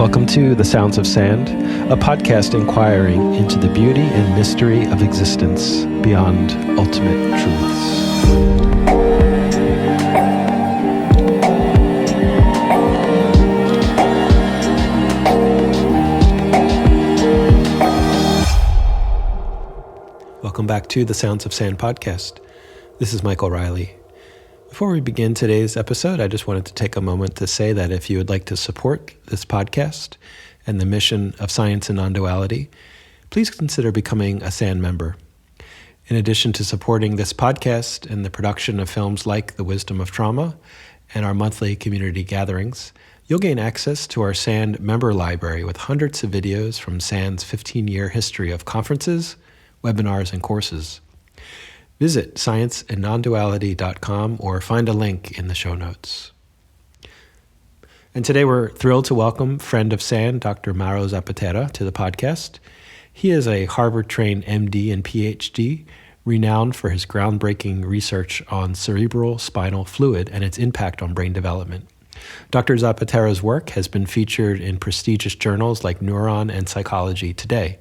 Welcome to The Sounds of Sand, a podcast inquiring into the beauty and mystery of existence beyond ultimate truths. Welcome back to The Sounds of Sand podcast. This is Michael Riley. Before we begin today's episode, I just wanted to take a moment to say that if you would like to support this podcast and the mission of Science and Nonduality, please consider becoming a SAND member. In addition to supporting this podcast and the production of films like The Wisdom of Trauma and our monthly community gatherings, you'll gain access to our SAND member library with hundreds of videos from SAND's 15-year history of conferences, webinars, and courses. Visit scienceandnonduality.com or find a link in the show notes. And today we're thrilled to welcome friend of SAND, Dr. Mauro Zappaterra, to the podcast. He is a Harvard-trained MD and PhD, renowned for his groundbreaking research on cerebrospinal fluid and its impact on brain development. Dr. Zappaterra's work has been featured in prestigious journals like Neuron and Psychology Today.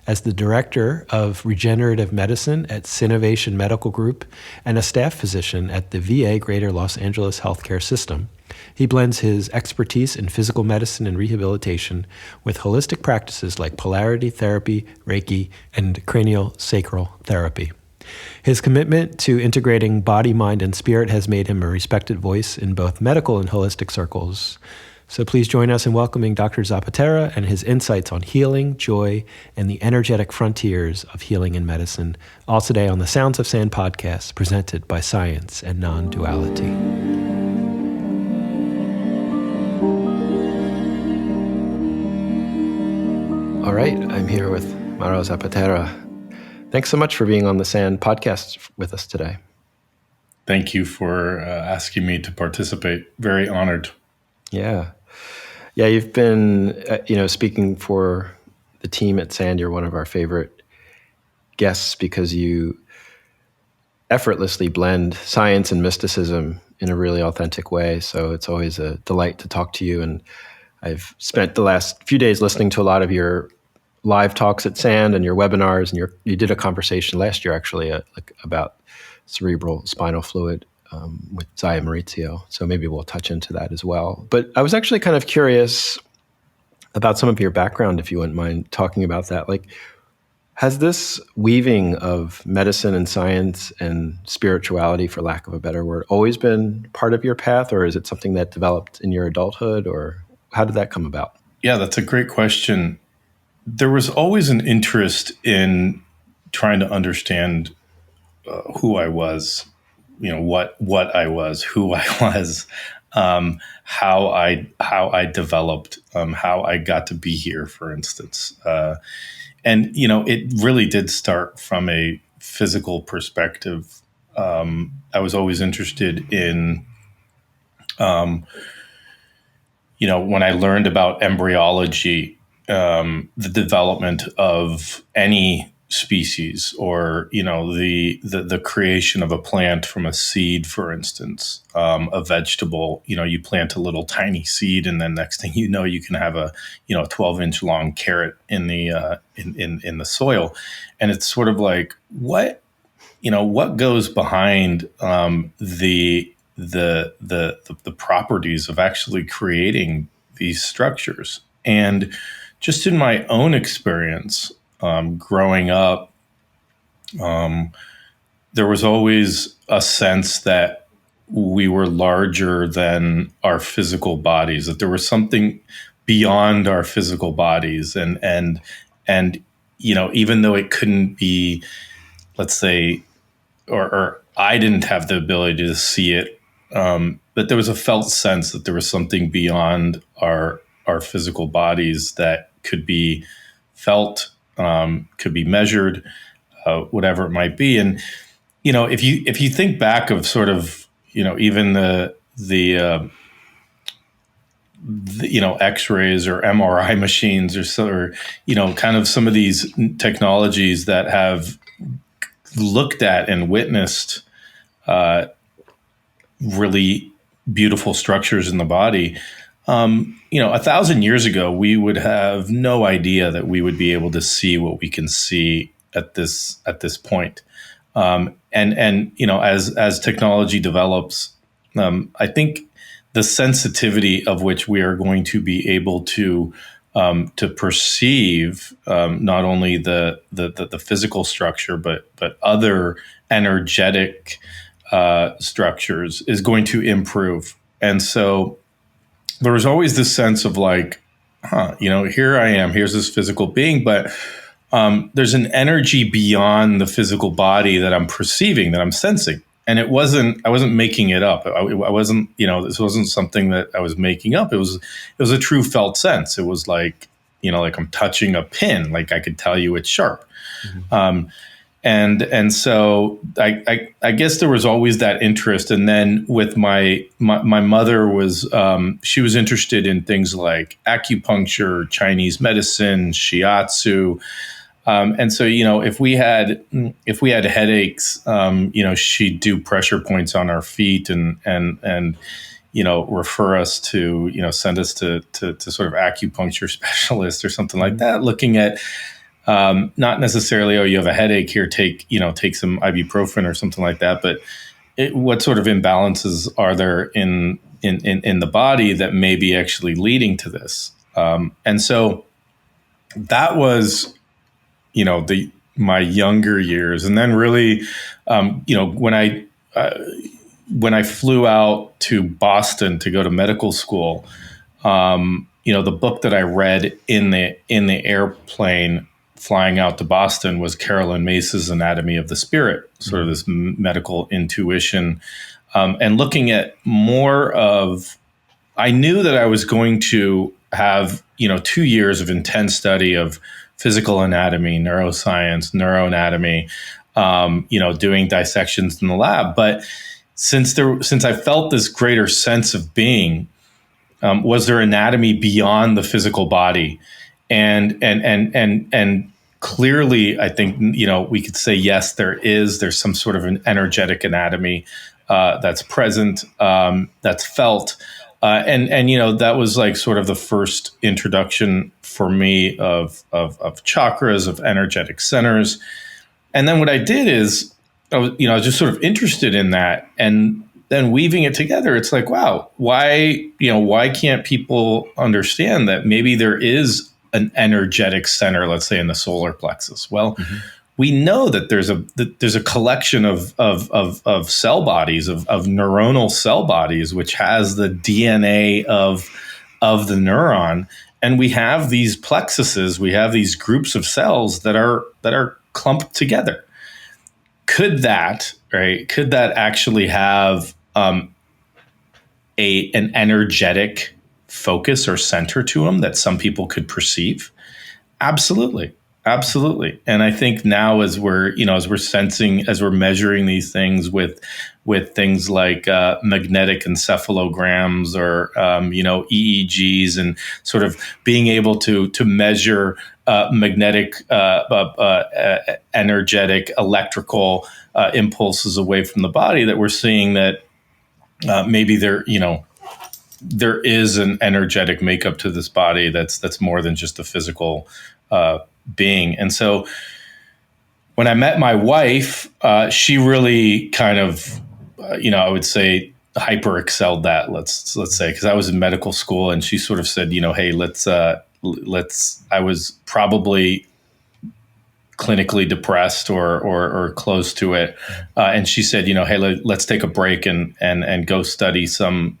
As the director of Regenerative Medicine at Synovation Medical Group and a staff physician at the VA Greater Los Angeles Healthcare System, he blends his expertise in physical medicine and rehabilitation with holistic practices like polarity therapy, Reiki, and cranial sacral therapy. His commitment to integrating body, mind, and spirit has made him a respected voice in both medical and holistic circles. So please join us in welcoming Dr. Zappaterra and his insights on healing, joy, and the energetic frontiers of healing in medicine, all today on the Sounds of Sand podcast, presented by Science and Nonduality. All right, I'm here with Mauro Zappaterra. Thanks so much for being on the SAND podcast with us today. Thank you for asking me to participate. Very honored. Yeah, you've been, speaking for the team at SAND. You're one of our favorite guests because you effortlessly blend science and mysticism in a really authentic way. So it's always a delight to talk to you. And I've spent the last few days listening to a lot of your live talks at SAND and your webinars, and you did a conversation last year actually about cerebral spinal fluid with Zaya Maurizio. So maybe we'll touch into that as well. But I was actually kind of curious about some of your background, if you wouldn't mind talking about that. Like, has this weaving of medicine and science and spirituality, for lack of a better word, always been part of your path, or is it something that developed in your adulthood, or how did that come about? Yeah, that's a great question. There was always an interest in trying to understand who I was, what I was, who I was, how I developed, how I got to be here, for instance. And it really did start from a physical perspective. I was always interested in, when I learned about embryology, the development of any species, or the creation of a plant from a seed, for instance, a vegetable. You plant a little tiny seed, and then next thing you know, you can have a 12-inch long carrot in the in the soil, and it's sort of like what goes behind the properties of actually creating these structures. And just in my own experience, growing up, there was always a sense that we were larger than our physical bodies, that there was something beyond our physical bodies. And even though it couldn't be, let's say, or I didn't have the ability to see it, but there was a felt sense that there was something beyond our physical bodies that could be felt, could be measured, whatever it might be. And if you think back of sort of even the X-rays or MRI machines or kind of some of these technologies that have looked at and witnessed really beautiful structures in the body. 1,000 years ago, we would have no idea that we would be able to see what we can see at this point. And as technology develops, I think the sensitivity of which we are going to be able to perceive not only the physical structure but other energetic structures is going to improve. And so there was always this sense of like, here I am, here's this physical being, but there's an energy beyond the physical body that I'm perceiving, that I'm sensing. And I wasn't making it up. I wasn't, this wasn't something that I was making up. It was a true felt sense. It was like, like I'm touching a pin, like I could tell you it's sharp. Mm-hmm. And so I guess there was always that interest. And then with my mother was, she was interested in things like acupuncture, Chinese medicine, shiatsu. And so, if we had headaches, she'd do pressure points on our feet and refer us to, send us to sort of acupuncture specialists or something like that, looking at, not necessarily, you have a headache here, take some ibuprofen or something like that. But what sort of imbalances are there in the body that may be actually leading to this? And so that was, my younger years. And then really, when I flew out to Boston to go to medical school, the book that I read in the airplane flying out to Boston was Carolyn Mace's Anatomy of the Spirit, sort of this medical intuition, and looking at more of, I knew that I was going to have, 2 years of intense study of physical anatomy, neuroscience, neuroanatomy, doing dissections in the lab. But since I felt this greater sense of being, was there anatomy beyond the physical body? And clearly, I think, we could say, yes, there's some sort of an energetic anatomy that's present, that's felt. And that was like sort of the first introduction for me of chakras, of energetic centers. And then what I did is, I was just sort of interested in that, and then weaving it together. It's like, wow, why can't people understand that maybe there is an energetic center, let's say in the solar plexus? Well, we know that there's a collection of cell bodies, of neuronal cell bodies, which has the DNA of the neuron, and we have these plexuses, we have these groups of cells that are clumped together. Could that actually have an energetic focus or center to them that some people could perceive? Absolutely. And I think now, as we're sensing, as we're measuring these things with things like magnetic encephalograms or EEGs, and sort of being able to measure magnetic, energetic, electrical impulses away from the body, that we're seeing that maybe there is an energetic makeup to this body that's more than just a physical being. And so when I met my wife, she really kind of, I would say, hyper excelled that, let's say, because I was in medical school, and she sort of said, hey, let's I was probably clinically depressed or close to it. And she said, hey, let's take a break and go study some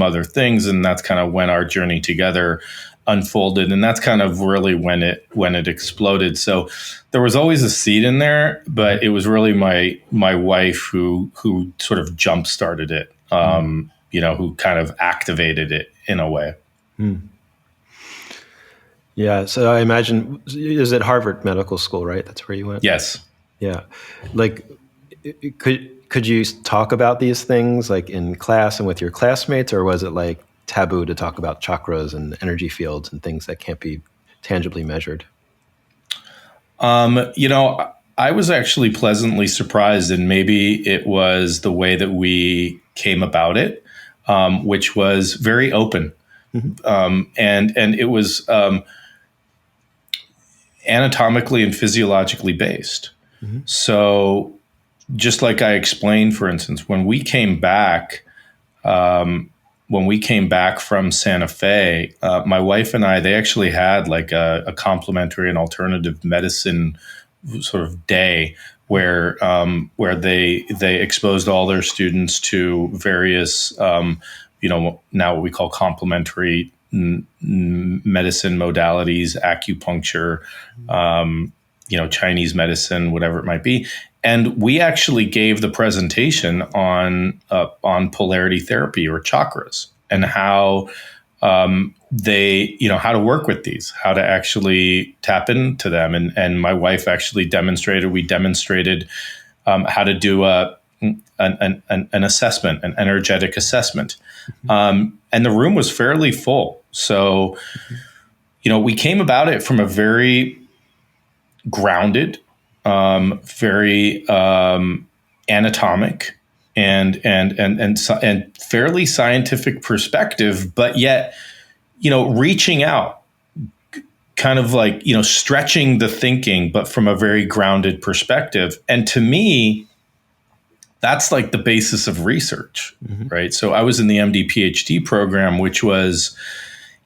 other things. And that's kind of when our journey together unfolded. And that's kind of really when it exploded. So there was always a seed in there, but it was really my wife who sort of jump started it, who kind of activated it in a way. Yeah. So I imagine, is it Harvard Medical School, right? That's where you went? Yes. Yeah. Like, could you talk about these things like in class and with your classmates, or was it like taboo to talk about chakras and energy fields and things that can't be tangibly measured? I was actually pleasantly surprised, and maybe it was the way that we came about it, which was very open. and it was anatomically and physiologically based. So just like I explained, for instance, when we came back from Santa Fe, my wife and I, they actually had like a complementary and alternative medicine sort of day where they exposed all their students to various now what we call complementary medicine modalities, acupuncture, Chinese medicine, whatever it might be. And we actually gave the presentation on polarity therapy or chakras and how they, how to work with these, how to actually tap into them. And my wife actually demonstrated how to do an assessment, an energetic assessment. And the room was fairly full. So, we came about it from a very grounded, very anatomic and fairly scientific perspective, but yet, reaching out, kind of like, stretching the thinking, but from a very grounded perspective. And to me, that's like the basis of research, right? So I was in the MD PhD program, which was,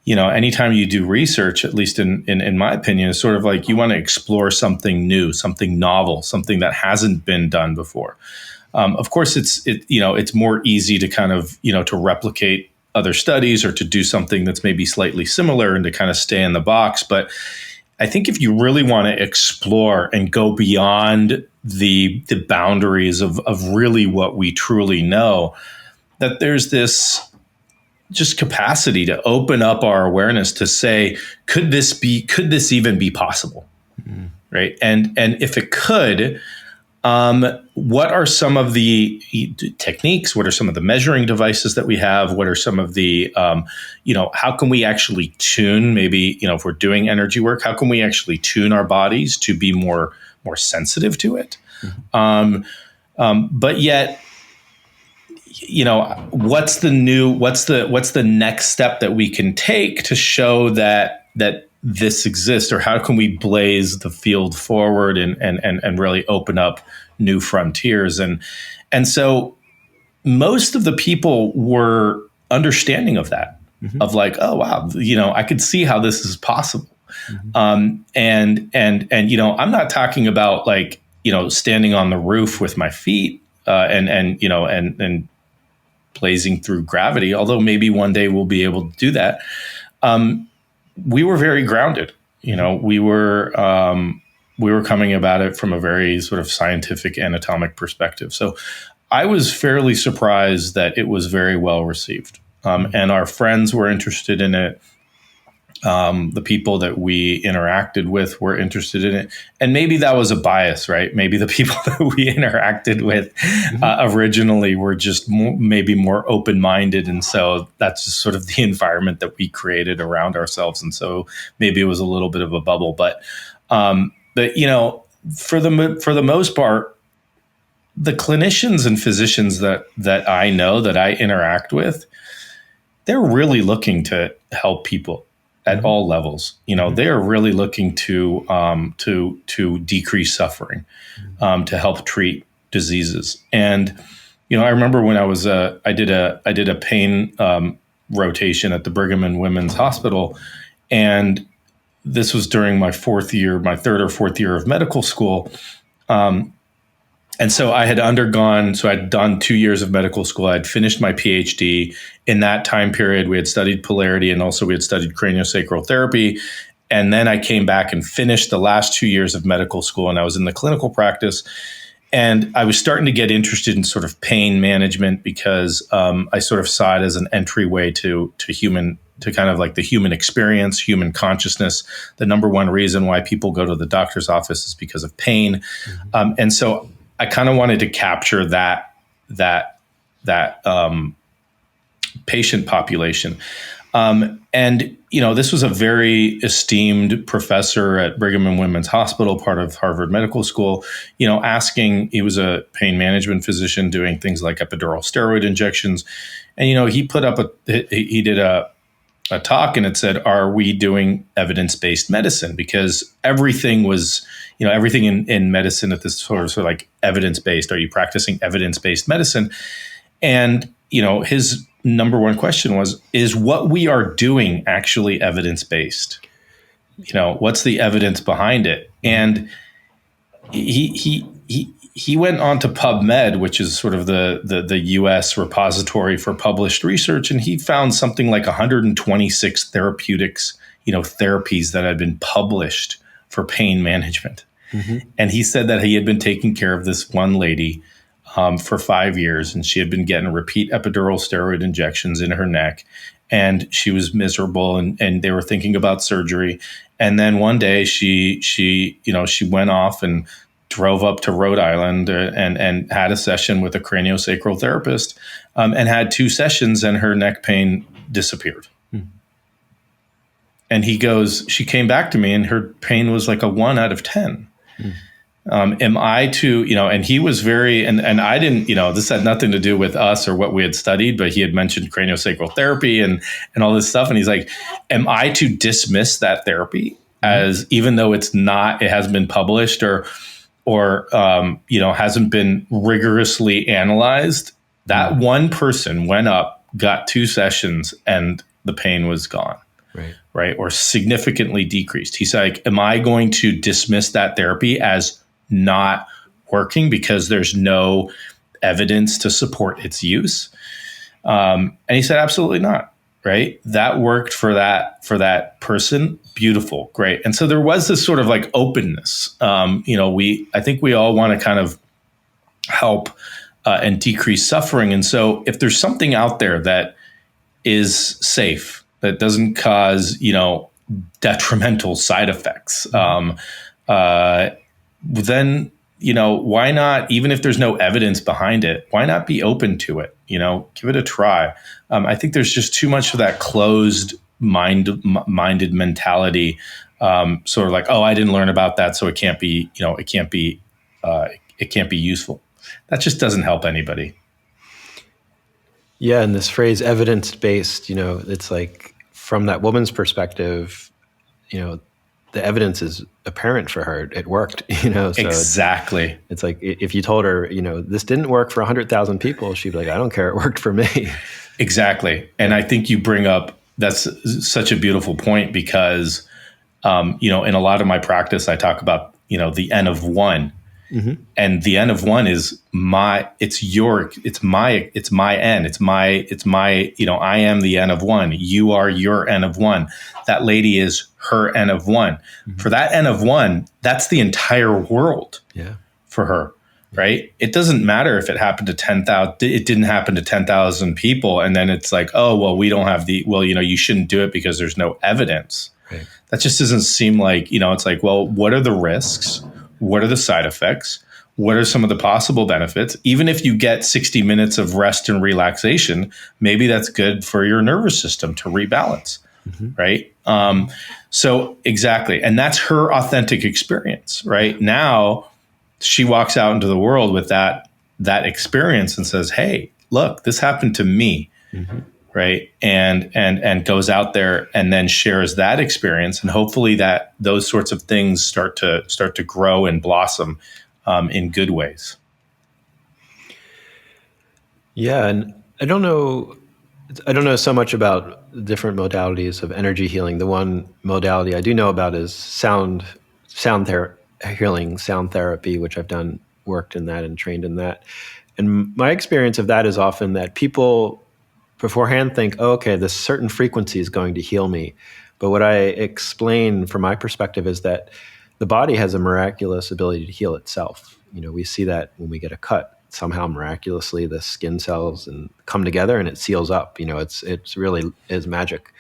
anytime you do research, at least in my opinion, is sort of like you want to explore something new, something novel, something that hasn't been done before. Of course, it's more easy to kind of, to replicate other studies or to do something that's maybe slightly similar and to kind of stay in the box. But I think if you really want to explore and go beyond the boundaries of really what we truly know, that there's this just capacity to open up our awareness to say, could this even be possible? Right. And if it could, what are some of the techniques? What are some of the measuring devices that we have? What are some of the, how can we actually tune, maybe, if we're doing energy work, how can we actually tune our bodies to be more sensitive to it? But yet, what's the next step that we can take to show that this exists, or how can we blaze the field forward and really open up new frontiers? And so most of the people were understanding of that, of like, oh, wow, I could see how this is possible. And I'm not talking about like, standing on the roof with my feet and blazing through gravity, although maybe one day we'll be able to do that. We were very grounded. We were coming about it from a very sort of scientific anatomic perspective. So I was fairly surprised that it was very well received. And our friends were interested in it. The people that we interacted with were interested in it. And maybe that was a bias, right? Maybe the people that we interacted with originally were just maybe more open-minded. And so that's just sort of the environment that we created around ourselves. And so maybe it was a little bit of a bubble. But for the most part, the clinicians and physicians that I know, that I interact with, they're really looking to help people at all levels. They are really looking to decrease suffering, to help treat diseases. And I remember when I did a pain rotation at the Brigham and Women's Hospital, and this was during my third or fourth year of medical school. And so I'd done 2 years of medical school. I'd finished my PhD. In that time period, we had studied polarity, and also we had studied craniosacral therapy. And then I came back and finished the last 2 years of medical school, and I was in the clinical practice. And I was starting to get interested in sort of pain management because I sort of saw it as an entryway to kind of like the human experience, human consciousness. The number one reason why people go to the doctor's office is because of pain. And so I kind of wanted to capture that patient population. And this was a very esteemed professor at Brigham and Women's Hospital, part of Harvard Medical School, he was a pain management physician doing things like epidural steroid injections. And, he did a talk, and it said, "Are we doing evidence-based medicine?" Because everything was, everything in medicine at this sort of like evidence-based. Are you practicing evidence-based medicine? And his number one question was, "Is what we are doing actually evidence-based? What's the evidence behind it?" And he went on to PubMed, which is sort of the U.S. repository for published research, and he found something like 126 therapies that had been published for pain management. Mm-hmm. And he said that he had been taking care of this one lady for 5 years, and she had been getting repeat epidural steroid injections in her neck, and she was miserable, and they were thinking about surgery. And then one day she went off and drove up to Rhode Island and had a session with a craniosacral therapist, and had 2 sessions, and her neck pain disappeared. Mm. And he goes, she came back to me and her pain was like a 1 out of 10. Mm. Am I to, and he was very, and I didn't, this had nothing to do with us or what we had studied, but he had mentioned craniosacral therapy and all this stuff. And he's like, am I to dismiss that therapy as, even though it hasn't been published or hasn't been rigorously analyzed? That one person went up, got 2 sessions, and the pain was gone. Right. Or significantly decreased. He's like, am I going to dismiss that therapy as not working because there's no evidence to support its use? And he said, absolutely not. Right. That worked for that person. Beautiful. Great. And so there was this sort of like openness. I think we all want to kind of help and decrease suffering. And so if there's something out there that is safe, that doesn't cause, detrimental side effects, then, why not, even if there's no evidence behind it, why not be open to it? Give it a try. I think there's just too much of that closed minded mentality, sort of like, oh, I didn't learn about that, so it can't be, it can't be useful. That just doesn't help anybody. Yeah, and this phrase evidence-based, it's like, from that woman's perspective, the evidence is apparent for her. It worked, so exactly. It's like, if you told her, this didn't work for 100,000 people, she'd be like, I don't care, it worked for me. Exactly. And I think you bring up, that's such a beautiful point, because, in a lot of my practice, I talk about, the N of 1. Mm-hmm. And the N of 1 is my N. It's my, I am the N of 1. You are your N of 1. That lady is her N of 1. Mm-hmm. For that N of 1, that's the entire world. Yeah. For her. Right. It doesn't matter if it happened to 10,000, it didn't happen to 10,000 people. And then it's like, oh, well, we don't have you shouldn't do it because there's no evidence. Right. That just doesn't seem like, it's like, well, what are the risks? What are the side effects? What are some of the possible benefits? Even if you get 60 minutes of rest and relaxation, maybe that's good for your nervous system to rebalance, right? So exactly. And that's her authentic experience, right? Now she walks out into the world with that experience and says, hey, look, this happened to me, right? And goes out there and then shares that experience, and hopefully that those sorts of things start to grow and blossom in good ways. Yeah, and I don't know so much about different modalities of energy healing. The one modality I do know about is sound therapy, which I've done, worked in that and trained in that. And my experience of that is often that people beforehand think, oh, okay, this certain frequency is going to heal me. But what I explain from my perspective is that the body has a miraculous ability to heal itself. We see that when we get a cut, somehow miraculously the skin cells come together and it seals up. It's really is magic.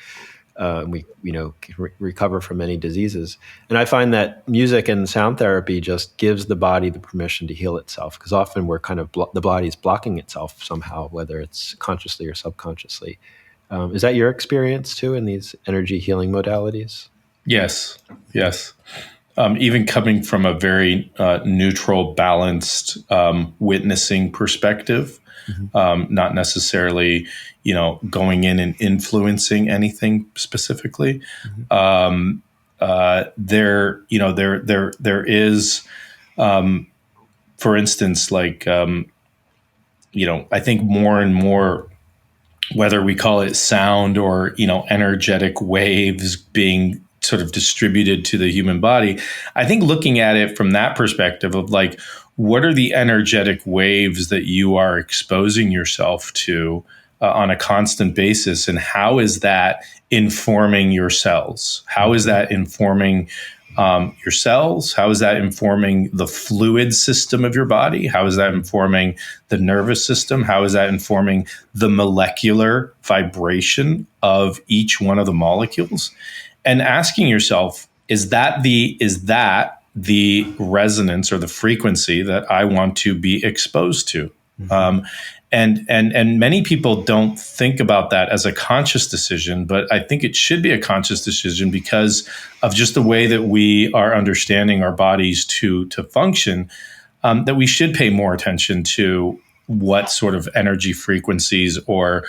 We can recover from many diseases. And I find that music and sound therapy just gives the body the permission to heal itself, because often we're kind of the body's blocking itself somehow, whether it's consciously or subconsciously. Is that your experience too in these energy healing modalities? Yes. Even coming from a very neutral, balanced, witnessing perspective, not necessarily, going in and influencing anything specifically. There is, for instance, like, I think more and more, whether we call it sound or, energetic waves being sort of distributed to the human body, I think looking at it from that perspective of like, what are the energetic waves that you are exposing yourself to on a constant basis, and how is that informing your cells? How is that informing your cells? How is that informing the fluid system of your body? How is that informing the nervous system? How is that informing the molecular vibration of each one of the molecules? And asking yourself, is that the resonance or the frequency that I want to be exposed to? And many people don't think about that as a conscious decision, but I think it should be a conscious decision because of just the way that we are understanding our bodies to function, that we should pay more attention to what sort of energy frequencies or,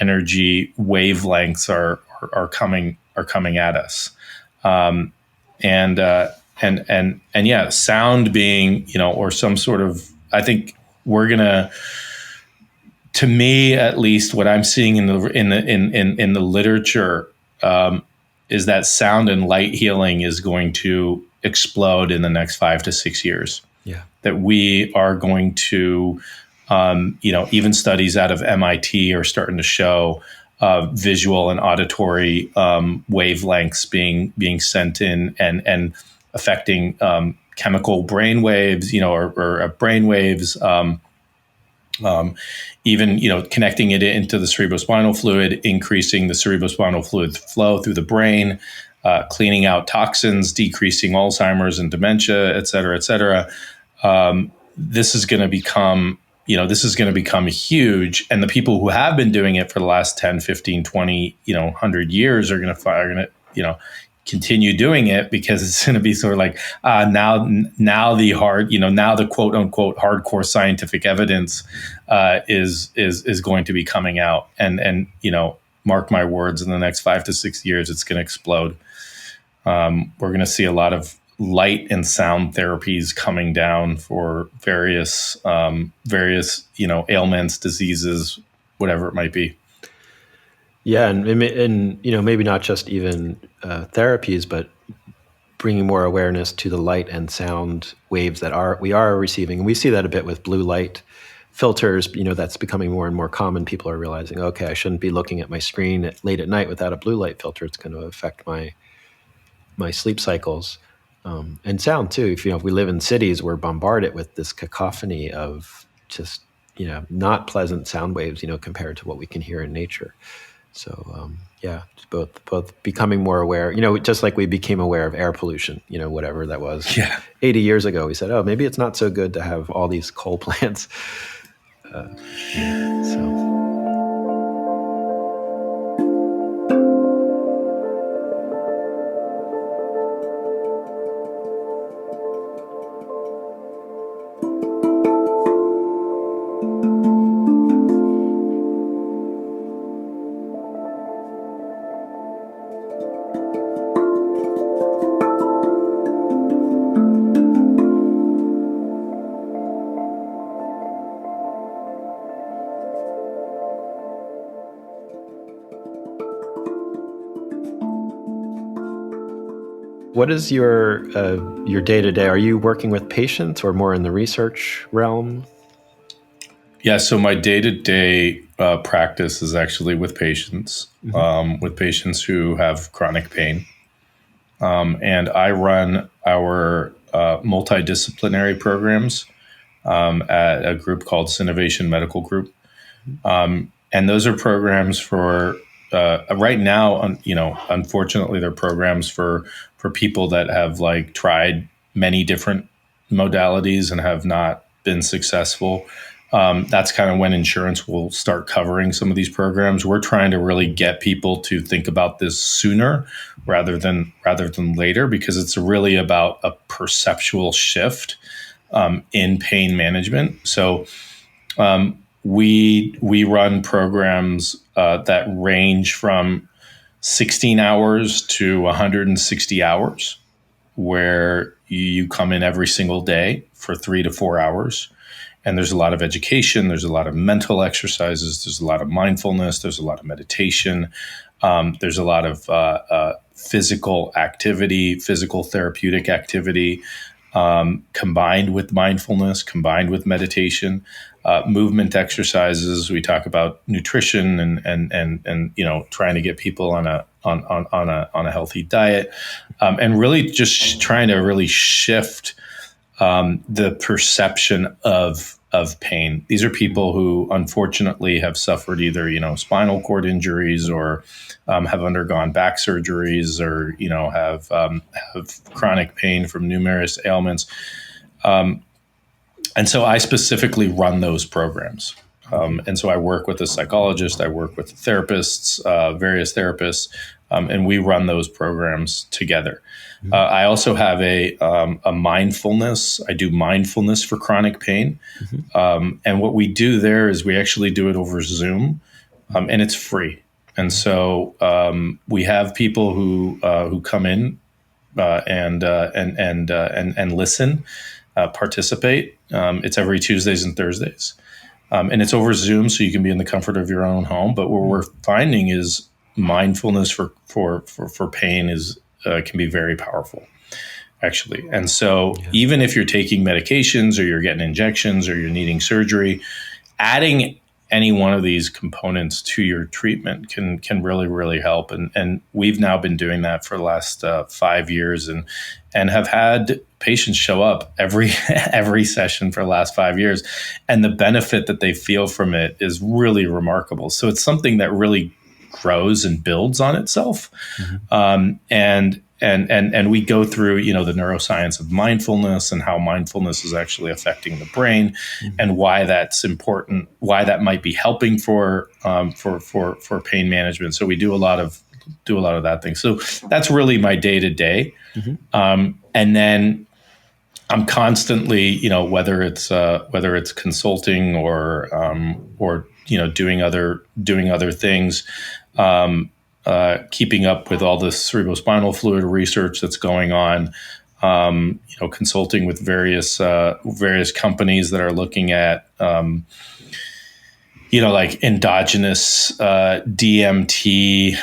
energy wavelengths are coming at us. And yeah, sound being, or some sort of, I think we're gonna, to me at least, what I'm seeing in the literature is that sound and light healing is going to explode in the next 5 to 6 years. Yeah, that we are going to, even studies out of MIT are starting to show visual and auditory wavelengths being sent in and affecting chemical brain waves, or brain waves. Even connecting it into the cerebrospinal fluid, increasing the cerebrospinal fluid flow through the brain, cleaning out toxins, decreasing Alzheimer's and dementia, et cetera, et cetera. This is going to become huge. And the people who have been doing it for the last 10, 15, 20, 100 years are going to continue doing it, because it's going to be sort of like, now the quote unquote hardcore scientific evidence is going to be coming out, and mark my words, in the next 5 to 6 years, it's going to explode. We're going to see a lot of light and sound therapies coming down for various ailments, diseases, whatever it might be. Yeah, and maybe not just even therapies, but bringing more awareness to the light and sound waves that we are receiving. And we see that a bit with blue light filters. That's becoming more and more common. People are realizing, okay, I shouldn't be looking at my screen late at night without a blue light filter. It's going to affect my sleep cycles. And sound too. If we live in cities, we're bombarded with this cacophony of just not pleasant sound waves, compared to what we can hear in nature. So it's both becoming more aware, just like we became aware of air pollution, whatever that was. Yeah. 80 years ago, we said, oh, maybe it's not so good to have all these coal plants. What is your day-to-day? Are you working with patients or more in the research realm? Yeah, so my day-to-day practice is actually with patients, who have chronic pain. And I run our multidisciplinary programs at a group called Synovation Medical Group. And those are programs for, right now, unfortunately, they're programs for people that have tried many different modalities and have not been successful. That's kind of when insurance will start covering some of these programs. We're trying to really get people to think about this sooner rather than later, because it's really about a perceptual shift in pain management. So we run programs that range from 16 hours to 160 hours, where you come in every single day for 3 to 4 hours. And there's a lot of education, there's a lot of mental exercises, there's a lot of mindfulness, there's a lot of meditation, there's a lot of physical activity, physical therapeutic activity, combined with mindfulness, combined with meditation, movement exercises. We talk about nutrition and trying to get people on a healthy diet, and really just trying to really shift the perception of pain. These are people who unfortunately have suffered either spinal cord injuries, or have undergone back surgeries, or have chronic pain from numerous ailments. And so I specifically run those programs. And so I work with a psychologist, I work with therapists, various therapists, and we run those programs together. I also have a mindfulness. I do mindfulness for chronic pain. And what we do there is we actually do it over Zoom, and it's free. And so we have people who come in and listen, participate. It's every Tuesdays and Thursdays. And it's over Zoom, so you can be in the comfort of your own home. But what we're finding is mindfulness for pain can be very powerful, actually. And so even if you're taking medications, or you're getting injections, or you're needing surgery, adding any one of these components to your treatment can really, really help. And we've now been doing that for the last 5 years, and have had patients show up every session for the last 5 years. And the benefit that they feel from it is really remarkable. So it's something that really grows and builds on itself. And we go through, the neuroscience of mindfulness, and how mindfulness is actually affecting the brain, and why that's important, why that might be helping for pain management. So we do a lot of that thing. So that's really my day to day. And then I'm constantly, whether it's consulting or doing other things, keeping up with all the cerebrospinal fluid research that's going on, consulting with various companies that are looking at, like endogenous DMT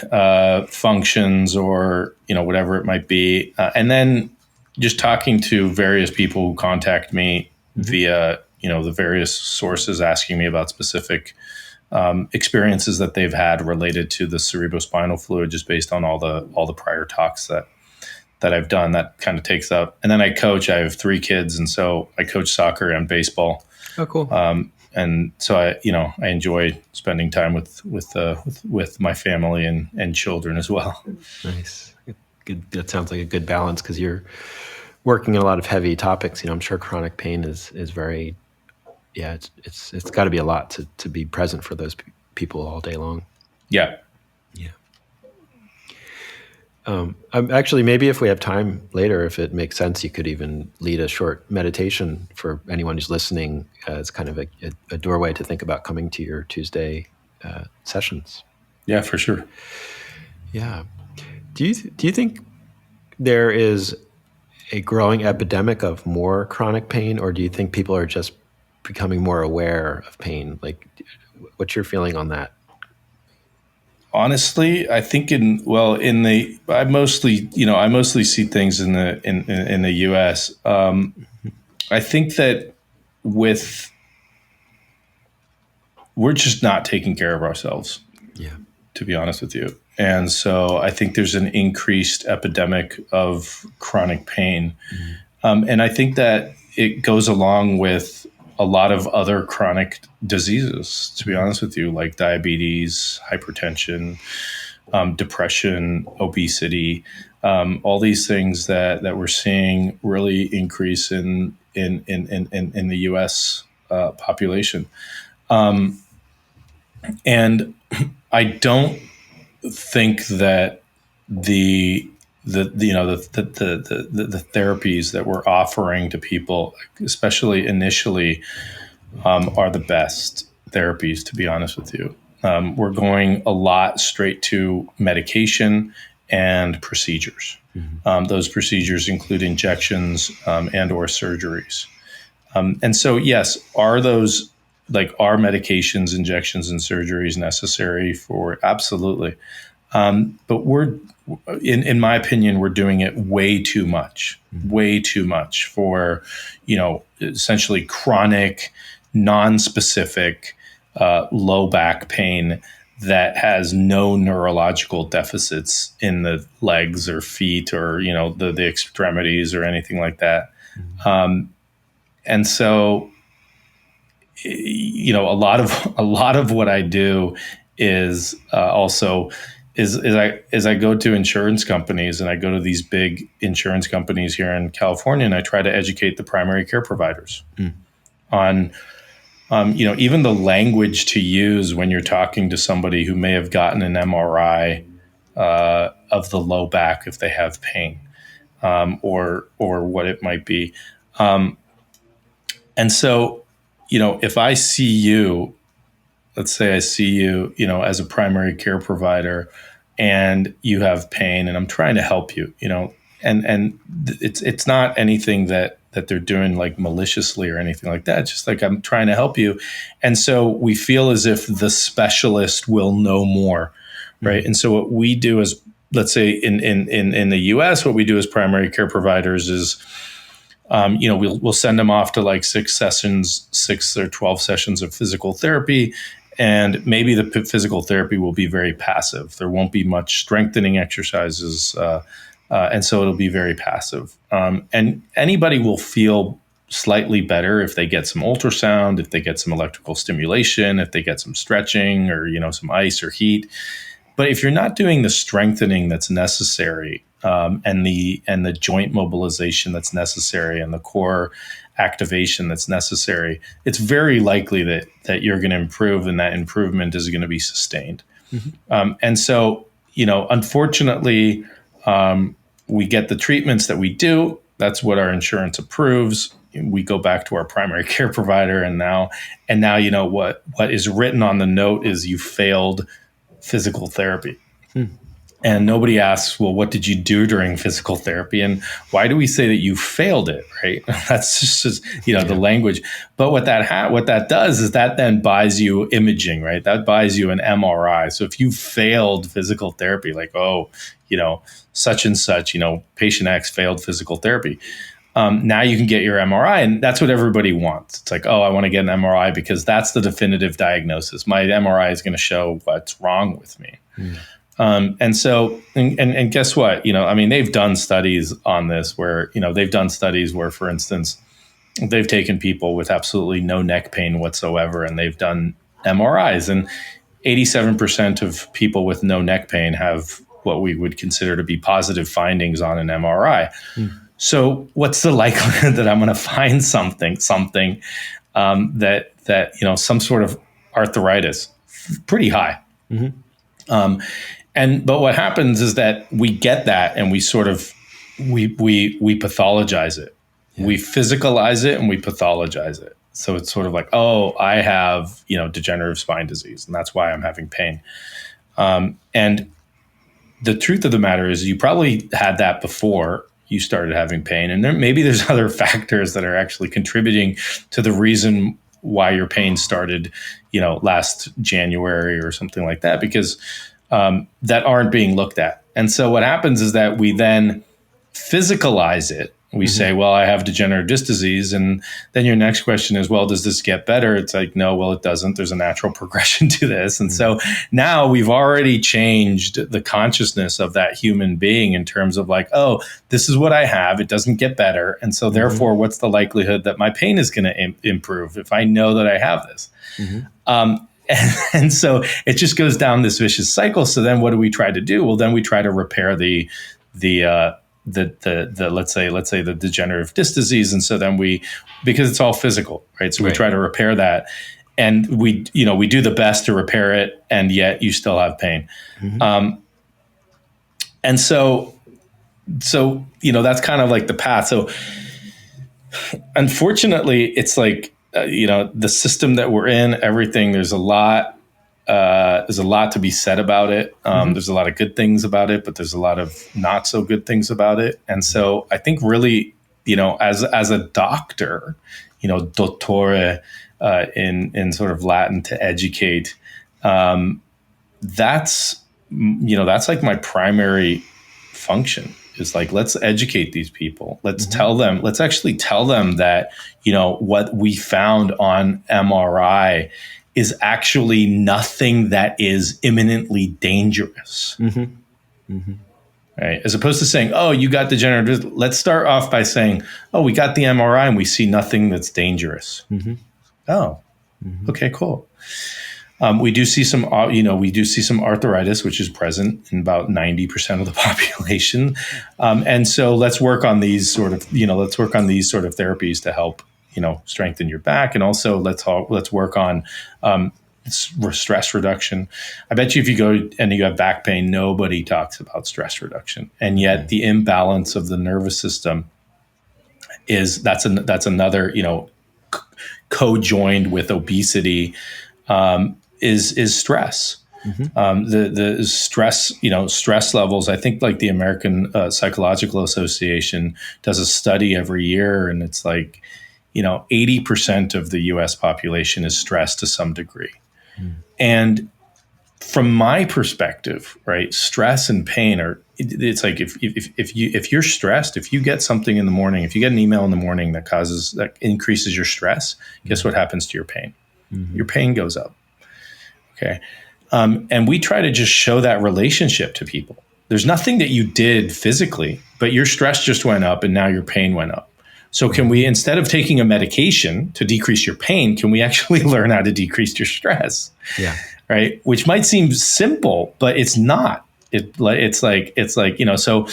functions, or whatever it might be, and then just talking to various people who contact me via the various sources, asking me about specific experiences that they've had related to the cerebrospinal fluid, just based on all the prior talks that I've done. That kind of takes up. And then I coach. I have 3 kids, and so I coach soccer and baseball. Oh, cool. And so I enjoy spending time with my family and children as well. Nice. Good. That sounds like a good balance, because you're working in a lot of heavy topics. I'm sure chronic pain is very, it's got to be a lot to be present for those people all day long. Yeah. I'm actually, maybe if we have time later, if it makes sense, you could even lead a short meditation for anyone who's listening. It's kind of a doorway to think about coming to your Tuesday sessions. Yeah, for sure. Yeah. Do you think there is a growing epidemic of more chronic pain, or do you think people are just becoming more aware of pain? Like, what's your feeling on that? Honestly, I think I mostly see things in the US. I think that we're just not taking care of ourselves. Yeah. To be honest with you. And so I think there's an increased epidemic of chronic pain. And I think that it goes along with a lot of other chronic diseases, to be honest with you, like diabetes, hypertension, depression, obesity, all these things that we're seeing really increase in the U.S. Population. And I don't think that the therapies that we're offering to people, especially initially, are the best. therapies, to be honest with you. We're going a lot straight to medication and procedures. Those procedures include injections and or surgeries. And so, yes, are medications, injections, and surgeries necessary for? Absolutely. But in my opinion, we're doing it way too much for, essentially chronic, non-specific, low back pain that has no neurological deficits in the legs or feet or, the extremities or anything like that. And so, a lot of what I do is I go to insurance companies, and I go to these big insurance companies here in California, and I try to educate the primary care providers on, even the language to use when you're talking to somebody who may have gotten an MRI of the low back if they have pain, or what it might be. And so, if I see you, let's say I see you, as a primary care provider, and you have pain, and I'm trying to help you, and it's not anything that they're doing like maliciously or anything like that. It's just like, I'm trying to help you. And so we feel as if the specialist will know more, right? Mm-hmm. And so what we do is, let's say in the US, what we do as primary care providers is, we'll send them off to like 6 or 12 sessions of physical therapy. And maybe the physical therapy will be very passive. There won't be much strengthening exercises. And so it'll be very passive. And anybody will feel slightly better if they get some ultrasound, if they get some electrical stimulation, if they get some stretching or, some ice or heat. But if you're not doing the strengthening that's necessary, and the joint mobilization that's necessary, and the core activation that's necessary, it's very likely that you're going to improve, and that improvement is going to be sustained. Mm-hmm. And so, unfortunately, we get the treatments that we do. That's what our insurance approves. We go back to our primary care provider, and now, what is written on the note is you failed physical therapy. And nobody asks, well, what did you do during physical therapy? And why do we say that you failed it, right? That's just the language. But what that does is that then buys you imaging, right? That buys you an MRI. So if you failed physical therapy, like, such and such, patient X failed physical therapy. Now you can get your MRI, and that's what everybody wants. It's like, oh, I want to get an MRI because that's the definitive diagnosis. My MRI is going to show what's wrong with me. And so, and guess what? They've done studies on this where, for instance, they've taken people with absolutely no neck pain whatsoever, and they've done MRIs, and 87% of people with no neck pain have what we would consider to be positive findings on an MRI. So what's the likelihood that I'm going to find something that some sort of arthritis? Pretty high. Mm-hmm. But what happens is that we get that, and we sort of we pathologize it. Yeah. We physicalize it and we pathologize it. So it's sort of like, oh, I have degenerative spine disease, and that's why I'm having pain. And the truth of the matter is, you probably had that before you started having pain, and maybe there's other factors that are actually contributing to the reason why your pain started, last January or something like that, because that aren't being looked at. And so what happens is that we then physicalize it. We say, well, I have degenerative disc disease. And then your next question is, well, does this get better? It's like, no, well, it doesn't. There's a natural progression to this. And so now we've already changed the consciousness of that human being in terms of like, oh, this is what I have. It doesn't get better. And so therefore, what's the likelihood that my pain is going to improve if I know that I have this? And so it just goes down this vicious cycle. So then what do we try to do? Well, then we try to repair the let's say the degenerative disc disease. And so then because it's all physical, right? So we try to repair that, and we do the best to repair it, and yet you still have pain. And so that's kind of like the path. So unfortunately, it's like, the system that we're in, everything, there's a lot to be said about it. There's a lot of good things about it, but there's a lot of not so good things about it. And so I think really, as a doctor, dottore, in sort of Latin, to educate, that's like my primary function, is like, let's educate these people. Let's actually tell them that, what we found on MRI is actually nothing that is imminently dangerous. Right? As opposed to saying, oh, you got degenerative. Let's start off by saying, oh, we got the MRI and we see nothing that's dangerous. Oh, okay, cool. We do see some arthritis, which is present in about 90% of the population. And so let's work on these sort of therapies to help, strengthen your back. And also let's work on stress reduction. I bet you if you go and you have back pain, nobody talks about stress reduction. And yet the imbalance of the nervous system that's another, co-joined with obesity, is stress. The stress levels. I think like the American Psychological Association does a study every year, and it's like, 80% of the U.S. population is stressed to some degree. And from my perspective, right, stress and pain it's like if you're stressed, if you get something in the morning, if you get an email in the morning that increases your stress, guess what happens to your pain? Your pain goes up. Okay. And we try to just show that relationship to people. There's nothing that you did physically, but your stress just went up and now your pain went up. So can we, instead of taking a medication to decrease your pain, can we actually learn how to decrease your stress? Yeah. Right. Which might seem simple, but it's not. It's like, so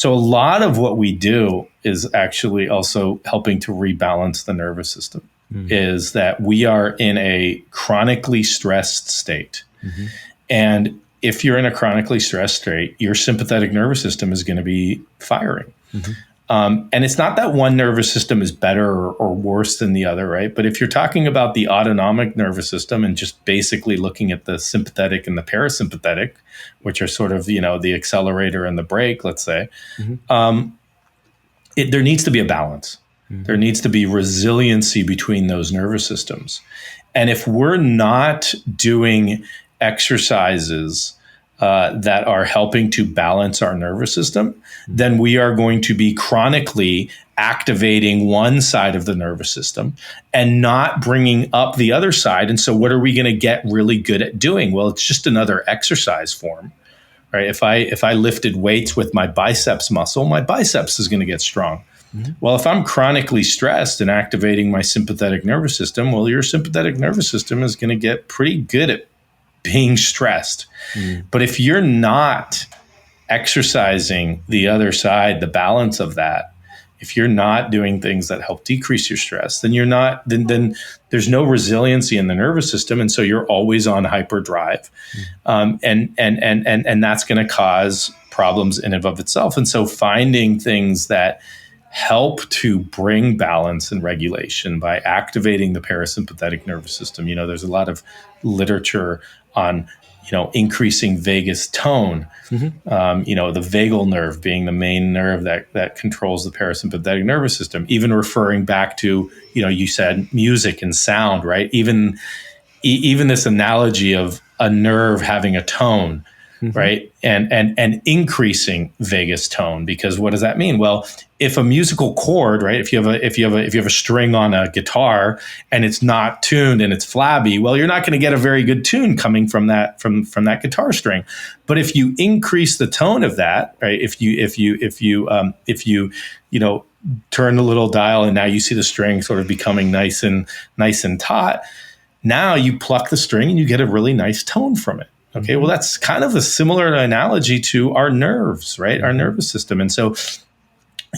a lot of what we do is actually also helping to rebalance the nervous system. Is that we are in a chronically stressed state. And if you're in a chronically stressed state, your sympathetic nervous system is going to be firing. And it's not that one nervous system is better or worse than the other, right? But if you're talking about the autonomic nervous system and just basically looking at the sympathetic and the parasympathetic, which are sort of, the accelerator and the brake, let's say, there needs to be a balance. There needs to be resiliency between those nervous systems. And if we're not doing exercises that are helping to balance our nervous system, then we are going to be chronically activating one side of the nervous system and not bringing up the other side. And so what are we going to get really good at doing? Well, it's just another exercise form. Right? If I lifted weights with my biceps muscle, my biceps is going to get strong. Well, if I'm chronically stressed and activating my sympathetic nervous system, well, your sympathetic nervous system is going to get pretty good at being stressed. But if you're not exercising the other side, the balance of that, if you're not doing things that help decrease your stress, then then there's no resiliency in the nervous system. And so you're always on hyperdrive. And that's going to cause problems in and of itself. And so finding things that help to bring balance and regulation by activating the parasympathetic nervous system. There's a lot of literature on, increasing vagus tone, the vagal nerve being the main nerve that controls the parasympathetic nervous system, even referring back to, you said music and sound, right? Even this analogy of a nerve having a tone, right? And increasing vagus tone, because what does that mean? Well, if a musical chord, right? If you have a string on a guitar and it's not tuned and it's flabby, well, you're not going to get a very good tune coming from that guitar string. But if you increase the tone of that, right? If you turn the little dial and now you see the string sort of becoming nice and taut, now you pluck the string and you get a really nice tone from it. Okay, well, that's kind of a similar analogy to our nerves, right? Our nervous system. And so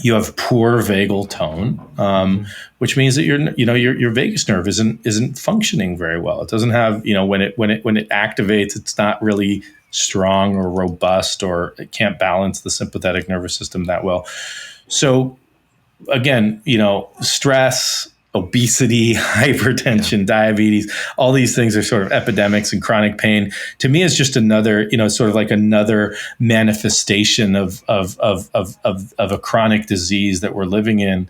you have poor vagal tone, which means that your vagus nerve isn't functioning very well. It doesn't have, when it activates, it's not really strong or robust, or it can't balance the sympathetic nervous system that well. So again, stress, obesity, hypertension, diabetes, all these things are sort of epidemics, and chronic pain to me is just another, sort of like another manifestation of a chronic disease that we're living in,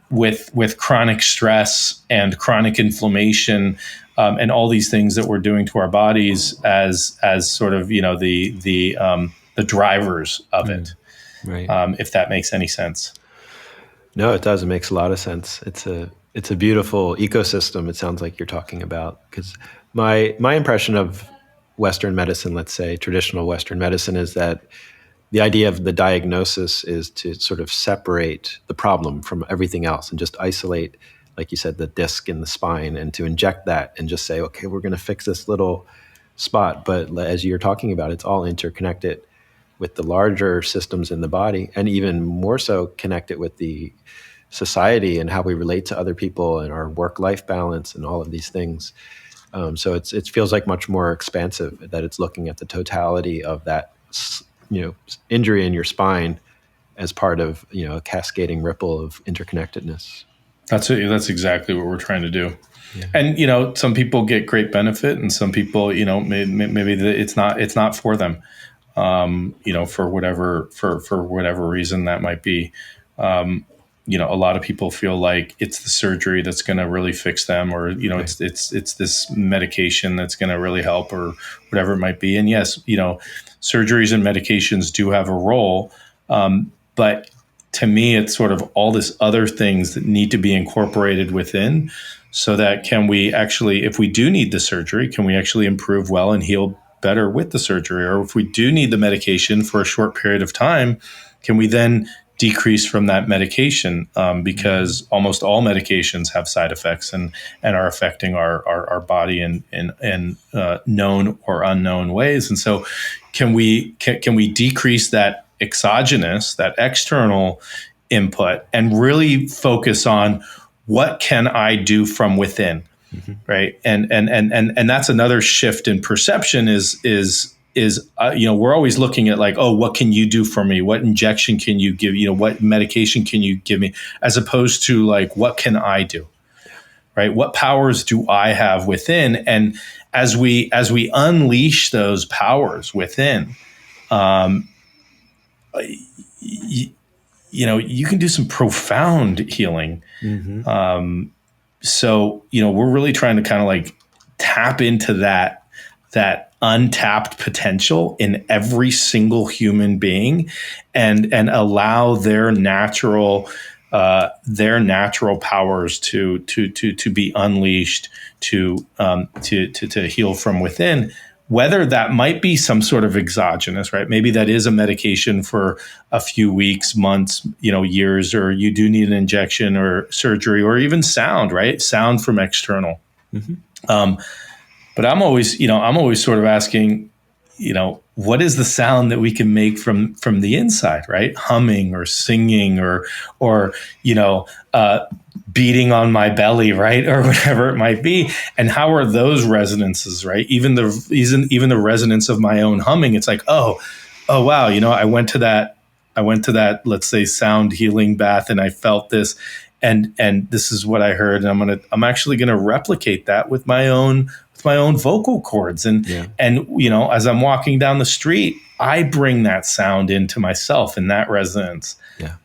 with chronic stress and chronic inflammation, and all these things that we're doing to our bodies as sort of, the drivers of it. Right. If that makes any sense. No, it does. It makes a lot of sense. It's a beautiful ecosystem. It sounds like you're talking about, because my impression of Western medicine, let's say traditional Western medicine, is that the idea of the diagnosis is to sort of separate the problem from everything else and just isolate, like you said, the disc in the spine, and to inject that and just say, okay, we're going to fix this little spot. But as you're talking about, it's all interconnected with the larger systems in the body, and even more so connected with the society and how we relate to other people and our work-life balance and all of these things. So it feels like much more expansive, that it's looking at the totality of that, injury in your spine as part of, a cascading ripple of interconnectedness. That's exactly what we're trying to do. Yeah. And, some people get great benefit, and some people, maybe it's not for them. For whatever reason that might be. A lot of people feel like it's the surgery that's going to really fix them, or, right. it's this medication that's going to really help, or whatever it might be. And yes, surgeries and medications do have a role. But to me, it's sort of all this other things that need to be incorporated within, so that can we actually, if we do need the surgery, can we actually improve well and heal better with the surgery? Or if we do need the medication for a short period of time, can we then decrease from that medication? Because almost all medications have side effects and are affecting our body in known or unknown ways. And so can we decrease that exogenous, that external input, and really focus on what can I do from within? Mm-hmm. Right. And that's another shift in perception is we're always looking at like, oh, what can you do for me? What injection can you give? What medication can you give me? As opposed to like, what can I do? Right. What powers do I have within? And as we unleash those powers within, you can do some profound healing. Mm-hmm. So, we're really trying to kind of like tap into that untapped potential in every single human being, and allow their natural powers to be unleashed, to heal from within. Whether that might be some sort of exogenous, right? Maybe that is a medication for a few weeks, months, years, or you do need an injection or surgery, or even sound, right? Sound from external. Mm-hmm. But I'm always sort of asking, what is the sound that we can make from the inside, right? Humming or singing or beating on my belly, right? Or whatever it might be. And how are those resonances, right? Even the resonance of my own humming, it's like, oh wow, I went to that, let's say, sound healing bath, and I felt this, and this is what I heard, and I'm actually gonna replicate that with my own vocal cords. And as I'm walking down the street, I bring that sound into myself in that resonance. Yeah.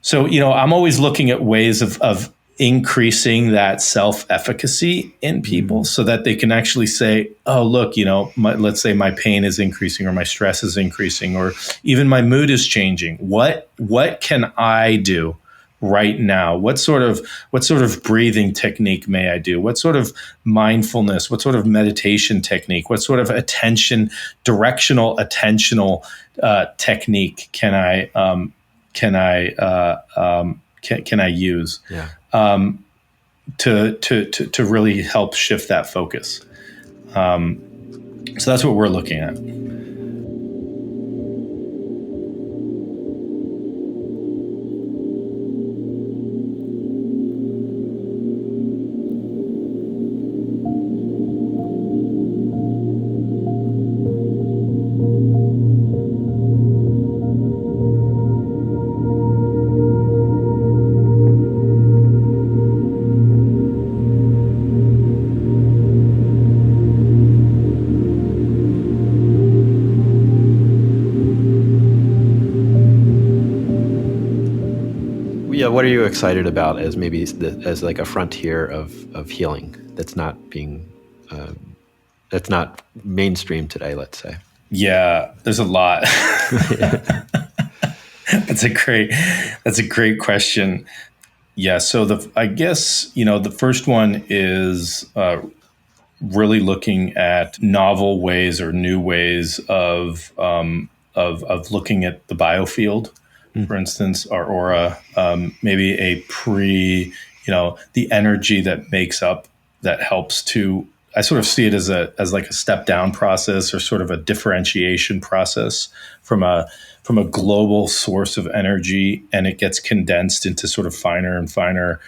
So, I'm always looking at ways of increasing that self-efficacy in people, so that they can actually say, oh, look, let's say my pain is increasing, or my stress is increasing, or even my mood is changing. What can I do right now? What sort of breathing technique may I do? What sort of mindfulness, what sort of meditation technique, what sort of directional attentional technique can I use? Yeah. To really help shift that focus. So that's what we're looking at. Yeah, what are you excited about as maybe as like a frontier of healing that's not mainstream today, let's say? Yeah, there's a lot. That's a great question. Yeah, so I guess the first one is really looking at novel ways or new ways of looking at the biofield. For instance, our aura, maybe the energy that makes up, that helps to. I sort of see it as like a step down process, or sort of a differentiation process from a global source of energy, and it gets condensed into sort of finer and finer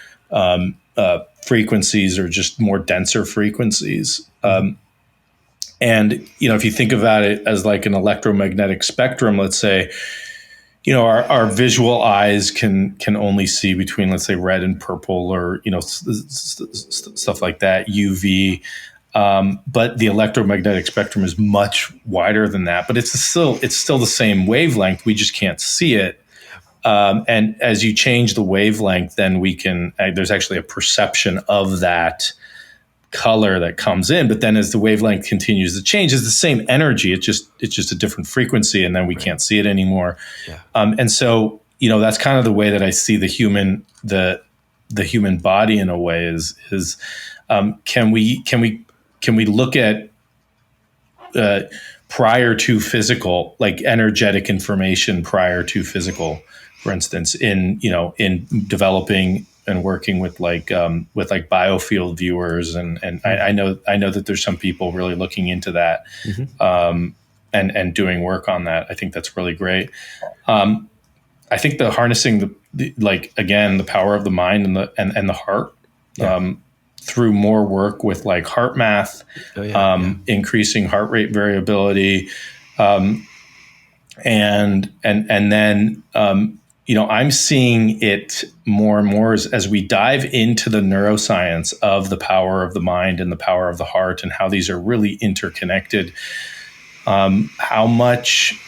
frequencies, or just more denser frequencies. And if you think about it as like an electromagnetic spectrum, let's say, our visual eyes can only see between, let's say, red and purple, or stuff like that, UV. But the electromagnetic spectrum is much wider than that. But it's still the same wavelength. We just can't see it. And as you change the wavelength, then there's actually a perception of that color that comes in. But then as the wavelength continues to change, it's the same energy. It's just a different frequency, and then we can't see it anymore. Yeah. And so that's kind of the way that I see the human body in a way is can we look at prior to physical, like energetic information prior to physical, for instance, in developing and working with biofield viewers, and I know that there's some people really looking into that, and doing work on that. I think that's really great. I think the harnessing the power of the mind and the heart, through more work with like heart math, increasing heart rate variability, and then I'm seeing it more and more as we dive into the neuroscience of the power of the mind and the power of the heart, and how these are really interconnected. How much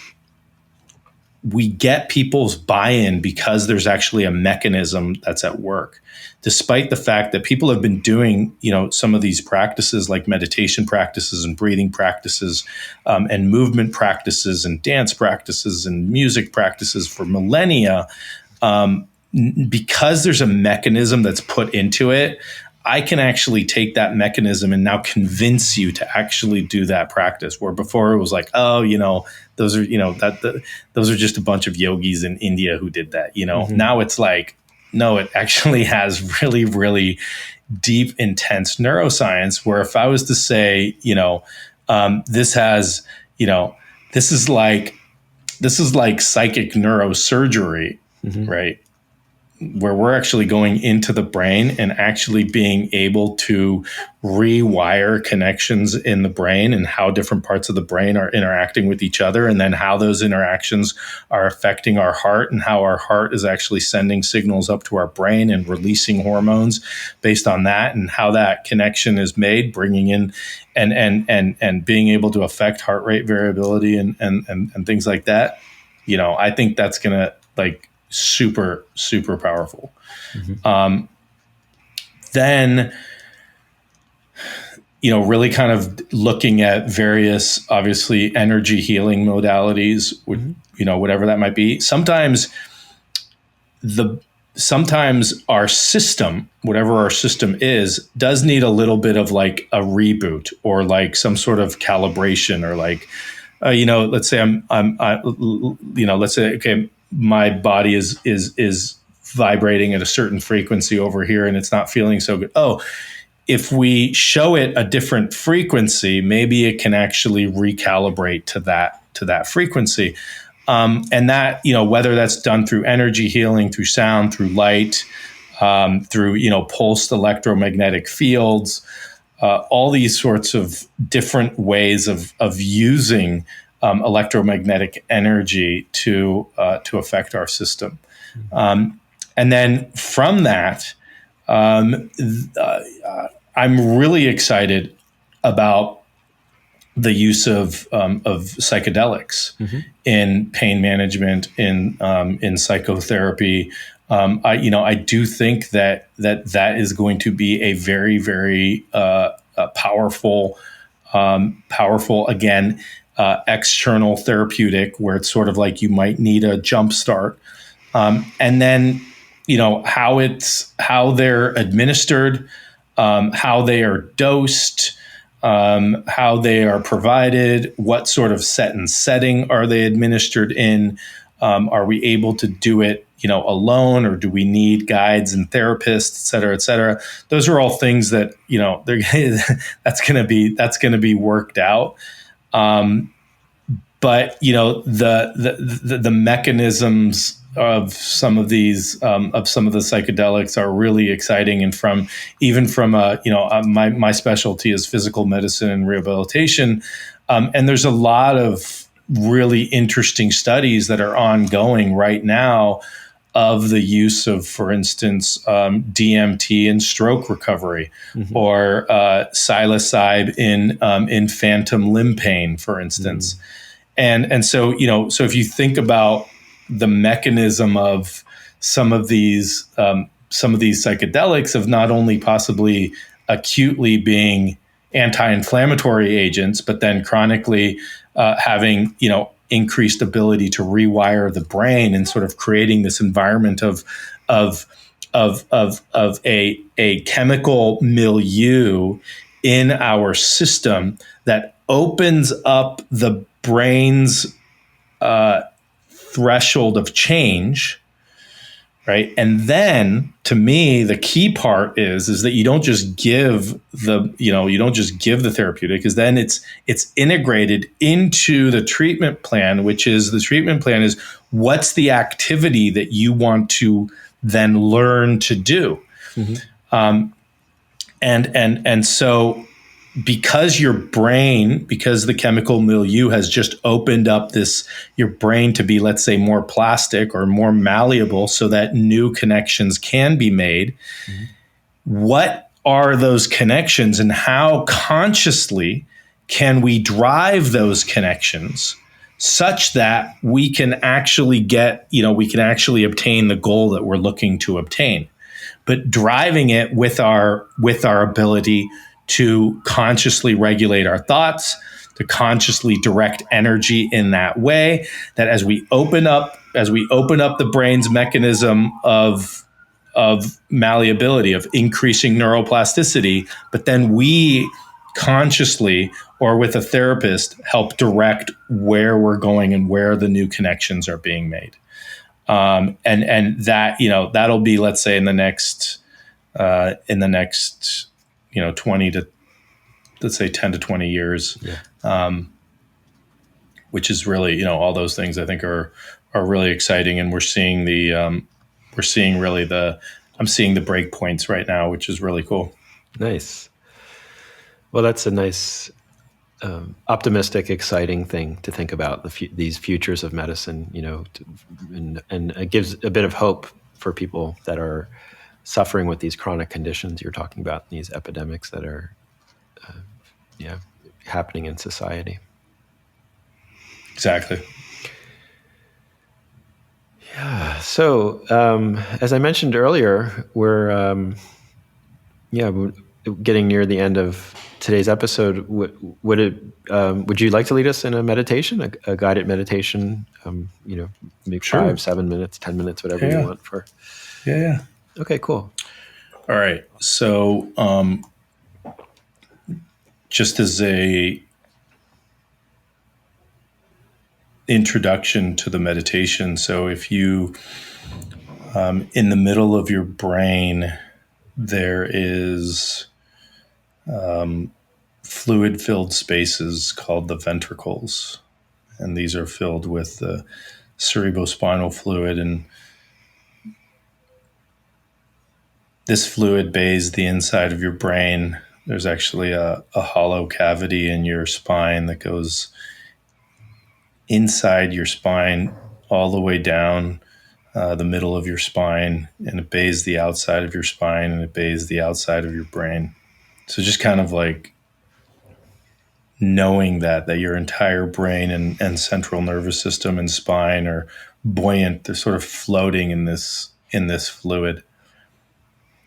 we get people's buy-in because there's actually a mechanism that's at work, despite the fact that people have been doing, some of these practices like meditation practices and breathing practices, and movement practices and dance practices and music practices for millennia. Because there's a mechanism that's put into it, I can actually take that mechanism and now convince you to actually do that practice. Where before it was like, those are, those are just a bunch of yogis in India who did that. Now it's like, no, it actually has really, really deep, intense neuroscience. Where if I was to say, this is like psychic neurosurgery, right? Where we're actually going into the brain and actually being able to rewire connections in the brain, and how different parts of the brain are interacting with each other, and then how those interactions are affecting our heart, and how our heart is actually sending signals up to our brain and releasing hormones based on that, and how that connection is made, bringing in and being able to affect heart rate variability and things like that. I think that's gonna super, super powerful. Then, really kind of looking at various, obviously, energy healing modalities, whatever that might be. Sometimes our system, whatever our system is, does need a little bit of like a reboot, or like some sort of calibration, or like, let's say let's say, okay, my body is vibrating at a certain frequency over here, and it's not feeling so good. Oh, if we show it a different frequency, maybe it can actually recalibrate to that frequency. And that, whether that's done through energy healing, through sound, through light, through, pulsed electromagnetic fields, all these sorts of different ways of using electromagnetic energy to affect our system. And then from that, I'm really excited about the use of psychedelics in pain management, in psychotherapy, I do think that is going to be a very, very powerful, again, external therapeutic, where it's sort of like you might need a jump start. And then, how they're administered, how they are dosed, how they are provided, what sort of setting are they administered in? Are we able to do it, alone, or do we need guides and therapists, et cetera, et cetera? Those are all things that, that's going to be worked out. But the mechanisms of some of the psychedelics are really exciting, and from my specialty is physical medicine and rehabilitation, and there's a lot of really interesting studies that are ongoing right now of the use of, for instance, DMT in stroke recovery, or psilocybe in phantom limb pain, for instance. And so, so if you think about the mechanism of some of these psychedelics, of not only possibly acutely being anti-inflammatory agents, but then chronically having, increased ability to rewire the brain, and sort of creating this environment of a chemical milieu in our system that opens up the brain's threshold of change, right? And then, to me, the key part is that you don't just give the therapeutic, because then it's integrated into the treatment plan, which is, the treatment plan is, what's the activity that you want to then learn to do. And so, because the chemical milieu has just opened up your brain to be, let's say, more plastic or more malleable, so that new connections can be made. What are those connections, and how consciously can we drive those connections such that we can actually obtain the goal that we're looking to obtain, but driving it with our ability to consciously regulate our thoughts, to consciously direct energy in that way, that as we open up the brain's mechanism of malleability, of increasing neuroplasticity, but then we consciously, or with a therapist, help direct where we're going and where the new connections are being made. And that, that'll be, let's say, in the next 20 to, let's say, 10 to 20 years, which is really, all those things I think are really exciting. And I'm seeing the break points right now, which is really cool. Nice. Well, that's a nice, optimistic, exciting thing to think about, these futures of medicine, and it gives a bit of hope for people that are suffering with these chronic conditions you're talking about, these epidemics that are happening in society. Exactly. Yeah. So, as I mentioned earlier, we're getting near the end of today's episode. Would you like to lead us in a meditation, a guided meditation? Maybe Sure. 5, 7 minutes, 10 minutes, whatever you want for. Yeah. Okay, cool. All right. So, just as a introduction to the meditation. So if you, in the middle of your brain, there is fluid-filled spaces called the ventricles. And these are filled with the cerebrospinal fluid. And this fluid bathes the inside of your brain. There's actually a hollow cavity in your spine that goes inside your spine all the way down the middle of your spine, and it bathes the outside of your spine, and it bathes the outside of your brain. So just kind of like knowing that your entire brain and central nervous system and spine are buoyant. They're sort of floating in this in this fluid.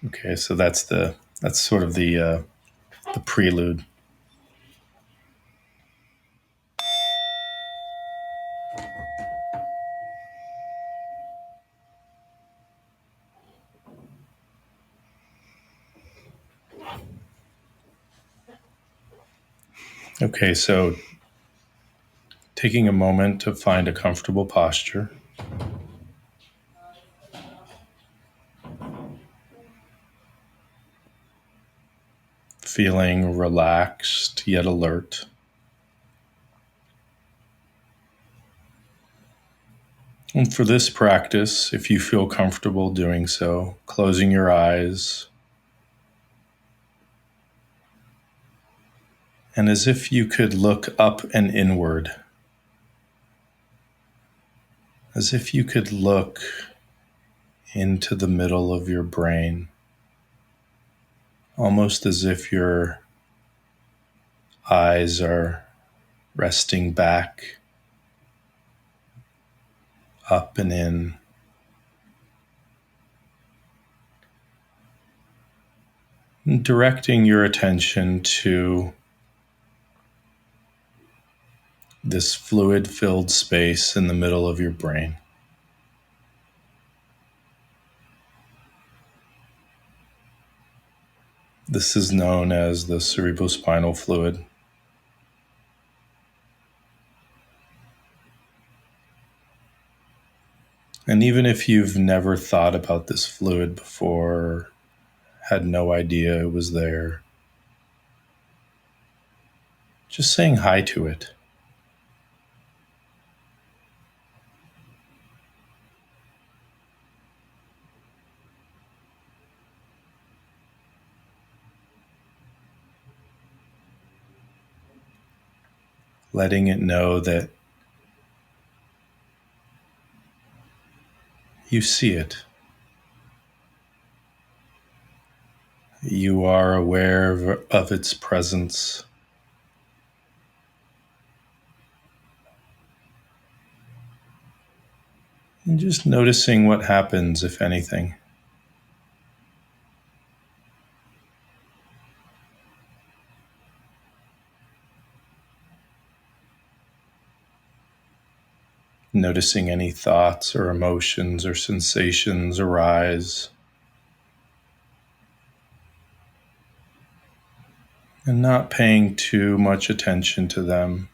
Okay, so that's sort of the prelude. Okay, so taking a moment to find a comfortable posture. Feeling relaxed yet alert. And for this practice, if you feel comfortable doing so, closing your eyes, and as if you could look up and inward, as if you could look into the middle of your brain, almost as if your eyes are resting back, up and in. And directing your attention to this fluid-filled space in the middle of your brain. This is known as the cerebrospinal fluid. And even if you've never thought about this fluid before, had no idea it was there, just saying hi to it. Letting it know that you see it. You are aware of its presence. And just noticing what happens, if anything. Noticing any thoughts or emotions or sensations arise. And not paying too much attention to them.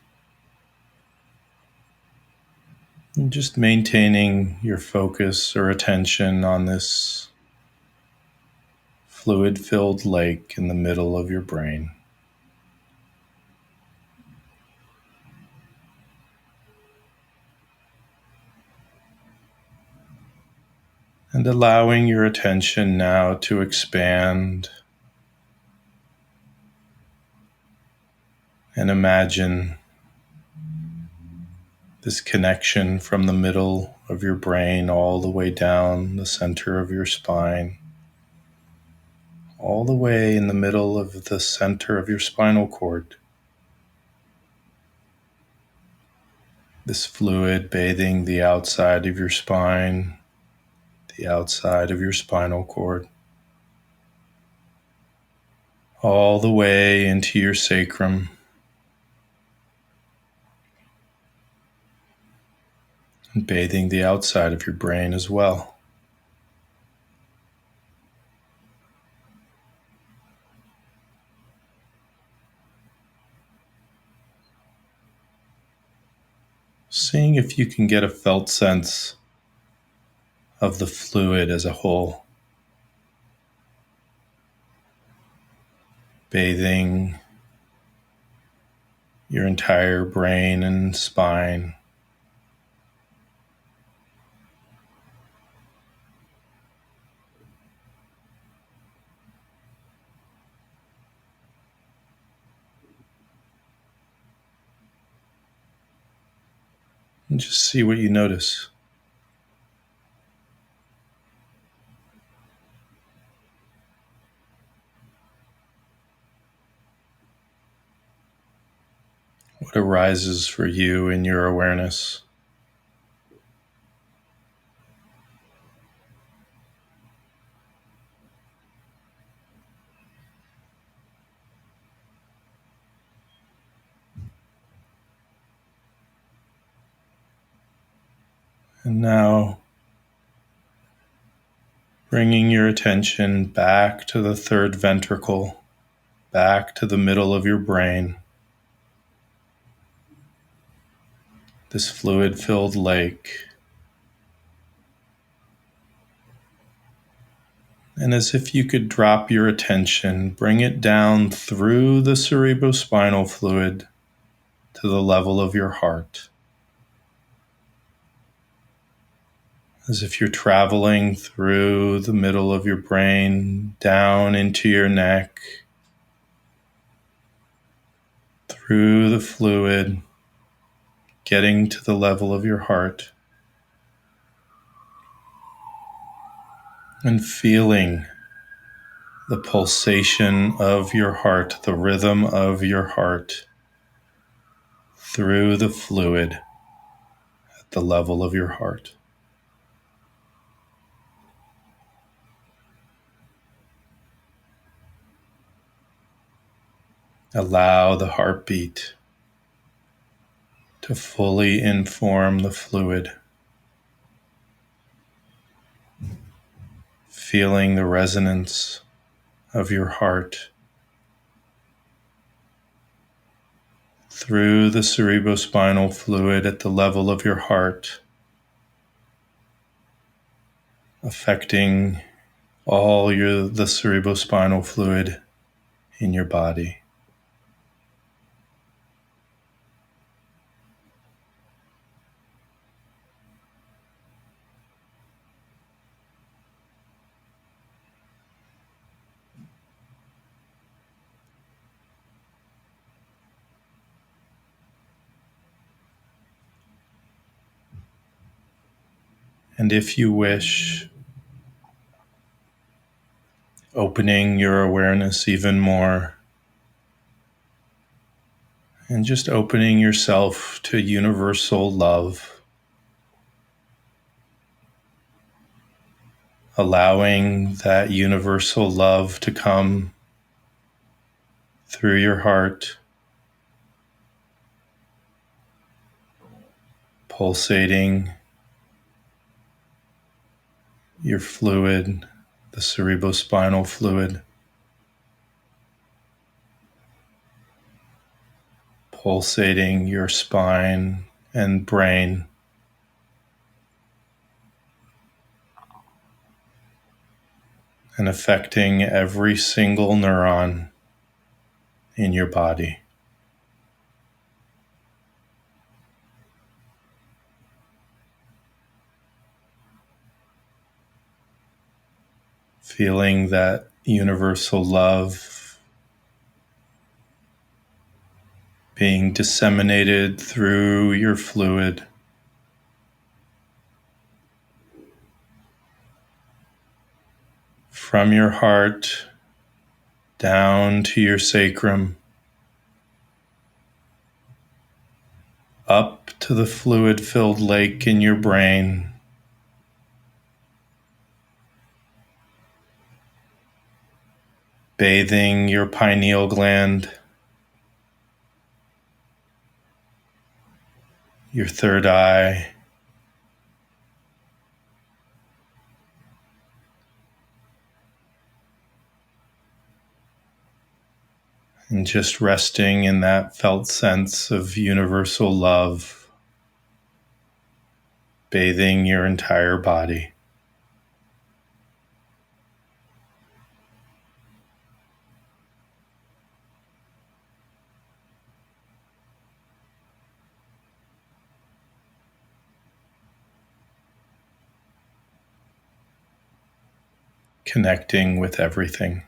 And just maintaining your focus or attention on this fluid-filled lake in the middle of your brain. And allowing your attention now to expand and imagine this connection from the middle of your brain all the way down the center of your spine, all the way in the middle of the center of your spinal cord. This fluid bathing the outside of your spine, the outside of your spinal cord, all the way into your sacrum, and bathing the outside of your brain as well. Seeing if you can get a felt sense of the fluid as a whole, bathing your entire brain and spine. And just see what you notice. What arises for you in your awareness? And now bringing your attention back to the third ventricle, back to the middle of your brain, this fluid-filled lake. And as if you could drop your attention, bring it down through the cerebrospinal fluid to the level of your heart. As if you're traveling through the middle of your brain, down into your neck, through the fluid, getting to the level of your heart, and feeling the pulsation of your heart, the rhythm of your heart through the fluid at the level of your heart. Allow the heartbeat to fully inform the fluid, feeling the resonance of your heart through the cerebrospinal fluid at the level of your heart, affecting the cerebrospinal fluid in your body. And if you wish, opening your awareness even more and just opening yourself to universal love, allowing that universal love to come through your heart, pulsating your fluid, the cerebrospinal fluid, pulsating your spine and brain, and affecting every single neuron in your body. Feeling that universal love being disseminated through your fluid, from your heart down to your sacrum, up to the fluid-filled lake in your brain, bathing your pineal gland, your third eye, and just resting in that felt sense of universal love, bathing your entire body. Connecting with everything.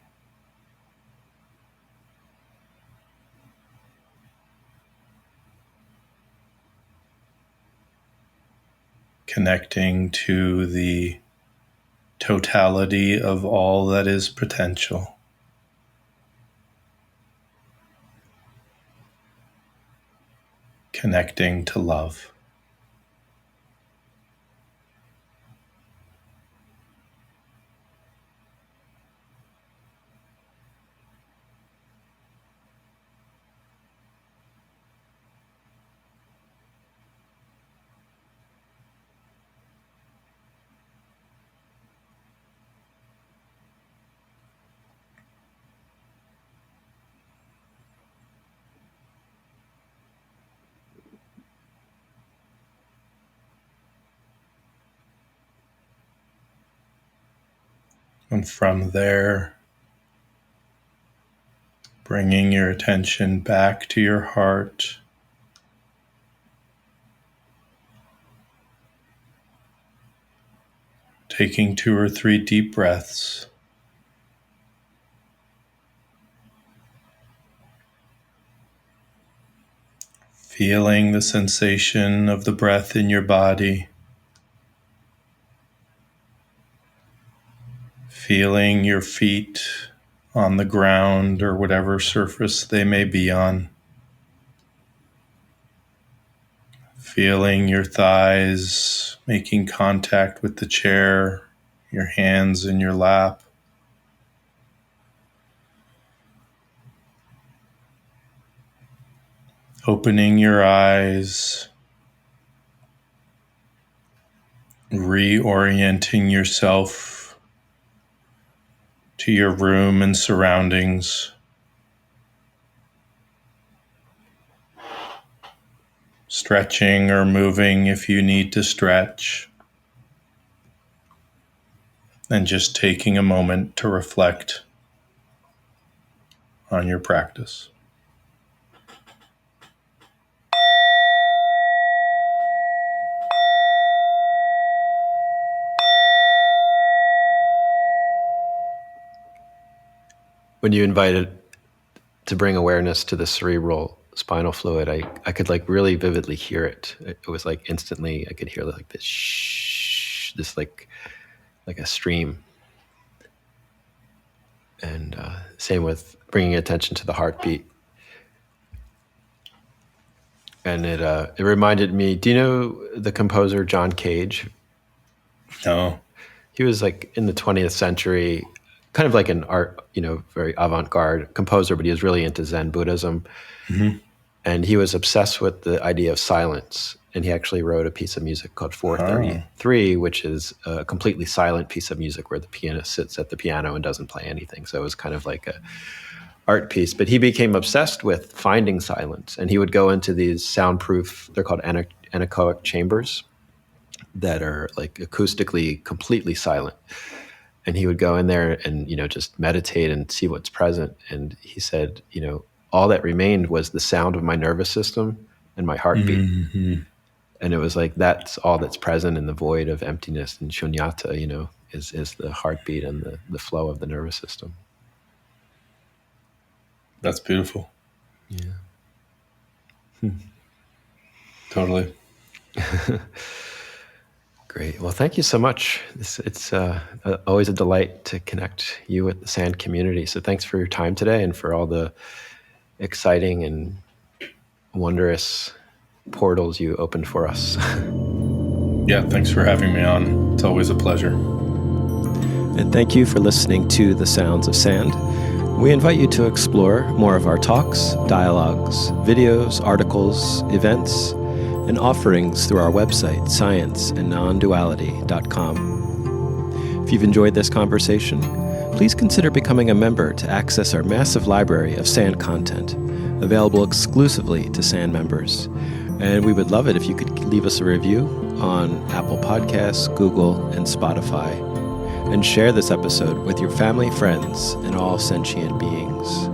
Connecting to the totality of all that is potential. Connecting to love. And from there, bringing your attention back to your heart. Taking 2 or 3 deep breaths. Feeling the sensation of the breath in your body. Feeling your feet on the ground or whatever surface they may be on. Feeling your thighs making contact with the chair, your hands in your lap. Opening your eyes, reorienting yourself to your room and surroundings. Stretching or moving if you need to stretch. And just taking a moment to reflect on your practice. When you invited to bring awareness to the cerebral spinal fluid, I could like really vividly hear it. It was like instantly I could hear like this shh, this like a stream. And same with bringing attention to the heartbeat. And it reminded me, do you know the composer John Cage? No. He was like in the 20th century, kind of like an art, very avant-garde composer, but he was really into Zen Buddhism. Mm-hmm. And he was obsessed with the idea of silence. And he actually wrote a piece of music called 433, which is a completely silent piece of music where the pianist sits at the piano and doesn't play anything. So it was kind of like a art piece. But he became obsessed with finding silence. And he would go into these soundproof, they're called anechoic chambers, that are like acoustically completely silent. And he would go in there and, just meditate and see what's present. And he said, all that remained was the sound of my nervous system and my heartbeat. Mm-hmm. And it was like, that's all that's present in the void of emptiness and shunyata, is the heartbeat and the flow of the nervous system. That's beautiful. Yeah. Totally. Great. Well, thank you so much. It's always a delight to connect you with the SAND community. So thanks for your time today and for all the exciting and wondrous portals you opened for us. Yeah, thanks for having me on. It's always a pleasure. And thank you for listening to The Sounds of Sand. We invite you to explore more of our talks, dialogues, videos, articles, events, and offerings through our website, scienceandnonduality.com. If you've enjoyed this conversation, please consider becoming a member to access our massive library of SAND content, available exclusively to SAND members. And we would love it if you could leave us a review on Apple Podcasts, Google, and Spotify, and share this episode with your family, friends, and all sentient beings.